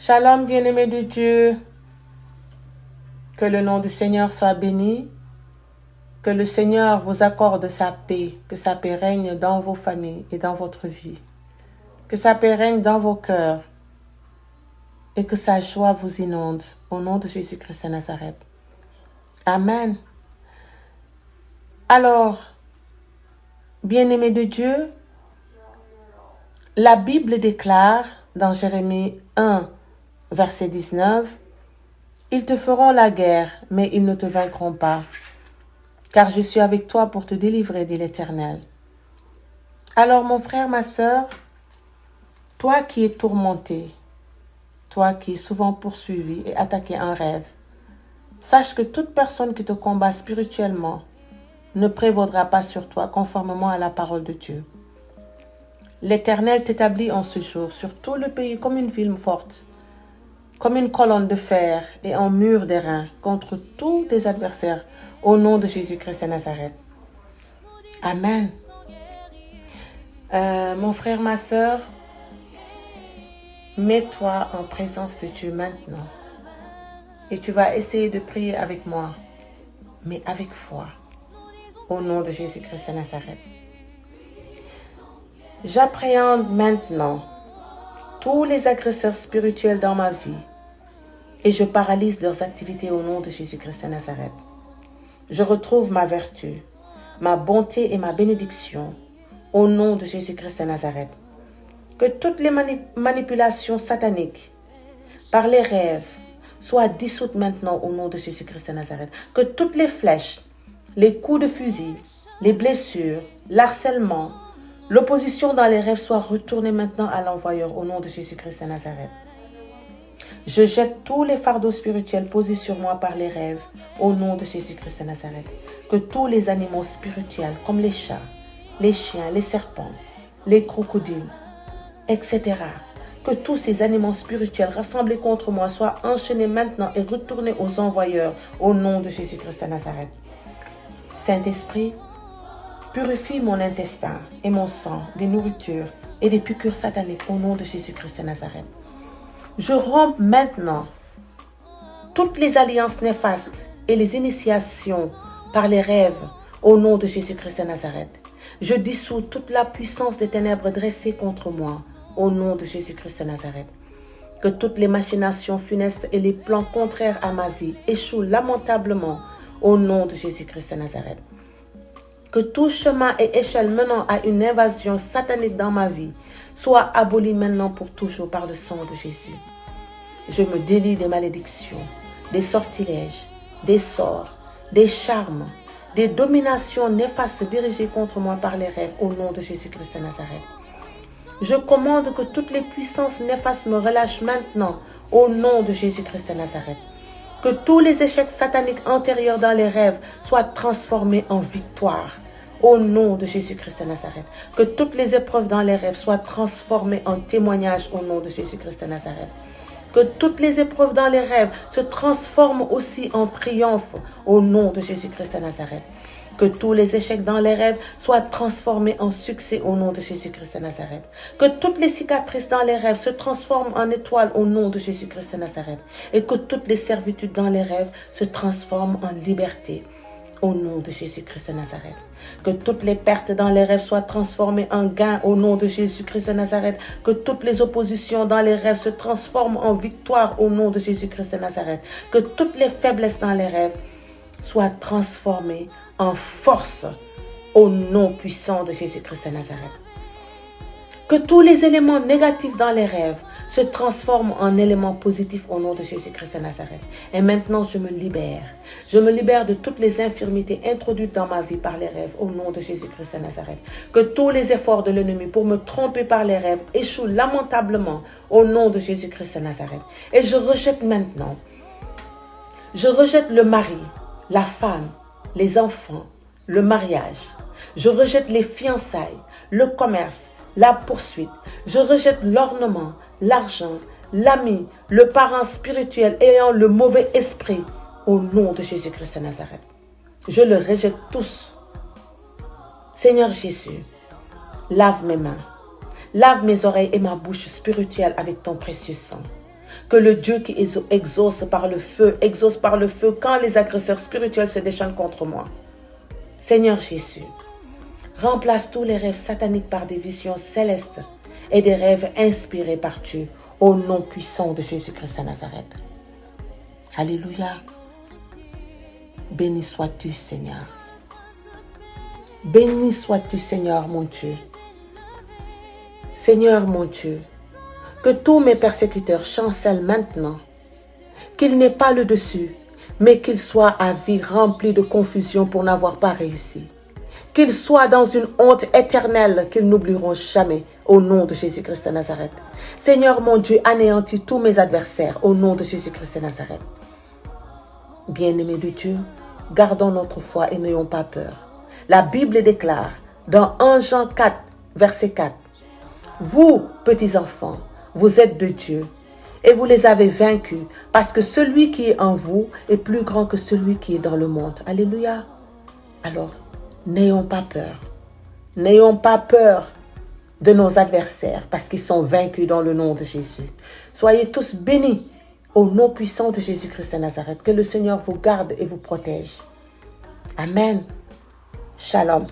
Shalom, bien-aimés de Dieu. Que le nom du Seigneur soit béni. Que le Seigneur vous accorde sa paix. Que sa paix règne dans vos familles et dans votre vie. Que sa paix règne dans vos cœurs. Et que sa joie vous inonde. Au nom de Jésus-Christ de Nazareth. Amen. Alors, bien-aimés de Dieu, la Bible déclare dans Jérémie 1, verset 19, « Ils te feront la guerre, mais ils ne te vaincront pas, car je suis avec toi pour te délivrer, dit l'Éternel. » Alors mon frère, ma sœur, toi qui es tourmenté, toi qui es souvent poursuivi et attaqué en rêve, sache que toute personne qui te combat spirituellement ne prévaudra pas sur toi conformément à la parole de Dieu. L'Éternel t'établit en ce jour sur tout le pays comme une ville forte, comme une colonne de fer et un mur d'airain contre tous tes adversaires, au nom de Jésus-Christ de Nazareth. Amen. Mon frère, ma sœur, mets-toi en présence de Dieu maintenant. Et tu vas essayer de prier avec moi, mais avec foi, au nom de Jésus-Christ de Nazareth. J'appréhende maintenant tous les agresseurs spirituels dans ma vie et je paralyse leurs activités au nom de Jésus-Christ de Nazareth. Je retrouve ma vertu, ma bonté et ma bénédiction au nom de Jésus-Christ de Nazareth. Que toutes les manipulations sataniques par les rêves soient dissoutes maintenant au nom de Jésus-Christ de Nazareth. Que toutes les flèches, les coups de fusil, les blessures, l'harcèlement, l'opposition dans les rêves soient retournées maintenant à l'envoyeur au nom de Jésus-Christ de Nazareth. Je jette tous les fardeaux spirituels posés sur moi par les rêves au nom de Jésus-Christ de Nazareth. Que tous les animaux spirituels comme les chats, les chiens, les serpents, les crocodiles, etc. Que tous ces animaux spirituels rassemblés contre moi soient enchaînés maintenant et retournés aux envoyeurs au nom de Jésus-Christ de Nazareth. Saint-Esprit, purifie mon intestin et mon sang des nourritures et des piqûres sataniques au nom de Jésus-Christ de Nazareth. Je romps maintenant toutes les alliances néfastes et les initiations par les rêves au nom de Jésus-Christ de Nazareth. Je dissous toute la puissance des ténèbres dressées contre moi au nom de Jésus-Christ de Nazareth. Que toutes les machinations funestes et les plans contraires à ma vie échouent lamentablement au nom de Jésus-Christ de Nazareth. Que tout chemin et échelle menant à une invasion satanique dans ma vie soit aboli maintenant pour toujours par le sang de Jésus. Je me délie des malédictions, des sortilèges, des sorts, des charmes, des dominations néfastes dirigées contre moi par les rêves au nom de Jésus-Christ de Nazareth. Je commande que toutes les puissances néfastes me relâchent maintenant au nom de Jésus-Christ de Nazareth. Que tous les échecs sataniques antérieurs dans les rêves soient transformés en victoire au nom de Jésus-Christ de Nazareth. Que toutes les épreuves dans les rêves soient transformées en témoignages au nom de Jésus-Christ de Nazareth. Que toutes les épreuves dans les rêves se transforment aussi en triomphe au nom de Jésus-Christ de Nazareth. Que tous les échecs dans les rêves soient transformés en succès au nom de Jésus-Christ de Nazareth. Que toutes les cicatrices dans les rêves se transforment en étoiles au nom de Jésus-Christ de Nazareth. Et que toutes les servitudes dans les rêves se transforment en liberté au nom de Jésus-Christ de Nazareth. Que toutes les pertes dans les rêves soient transformées en gains au nom de Jésus-Christ de Nazareth. Que toutes les oppositions dans les rêves se transforment en victoire au nom de Jésus-Christ de Nazareth. Que toutes les faiblesses dans les rêves soient transformées en force au nom puissant de Jésus-Christ de Nazareth. Que tous les éléments négatifs dans les rêves se transforment en éléments positifs au nom de Jésus-Christ de Nazareth. Et maintenant, je me libère. Je me libère de toutes les infirmités introduites dans ma vie par les rêves au nom de Jésus-Christ de Nazareth. Que tous les efforts de l'ennemi pour me tromper par les rêves échouent lamentablement au nom de Jésus-Christ de Nazareth. Et je rejette maintenant. Je rejette le mari, la femme, les enfants, le mariage. Je rejette les fiançailles, le commerce, la poursuite. Je rejette l'ornement, l'argent, l'ami, le parent spirituel ayant le mauvais esprit au nom de Jésus-Christ de Nazareth. Je le rejette tous. Seigneur Jésus, lave mes mains, lave mes oreilles et ma bouche spirituelle avec ton précieux sang. Que le Dieu qui exauce par le feu quand les agresseurs spirituels se déchaînent contre moi. Seigneur Jésus, remplace tous les rêves sataniques par des visions célestes et des rêves inspirés par Dieu au nom puissant de Jésus-Christ de Nazareth. Alléluia. Béni sois-tu, Seigneur. Béni sois-tu, Seigneur mon Dieu. Seigneur mon Dieu, que tous mes persécuteurs chancellent maintenant, qu'ils n'aient pas le dessus, mais qu'ils soient à vie remplis de confusion pour n'avoir pas réussi. Qu'ils soient dans une honte éternelle qu'ils n'oublieront jamais au nom de Jésus-Christ de Nazareth. Seigneur mon Dieu, anéantis tous mes adversaires au nom de Jésus-Christ de Nazareth. Bien-aimés de Dieu, gardons notre foi et n'ayons pas peur. La Bible déclare dans 1 Jean 4, verset 4, « Vous, petits enfants, vous êtes de Dieu et vous les avez vaincus parce que celui qui est en vous est plus grand que celui qui est dans le monde. » Alléluia. Alors, n'ayons pas peur. N'ayons pas peur de nos adversaires parce qu'ils sont vaincus dans le nom de Jésus. Soyez tous bénis au nom puissant de Jésus-Christ de Nazareth. Que le Seigneur vous garde et vous protège. Amen. Shalom.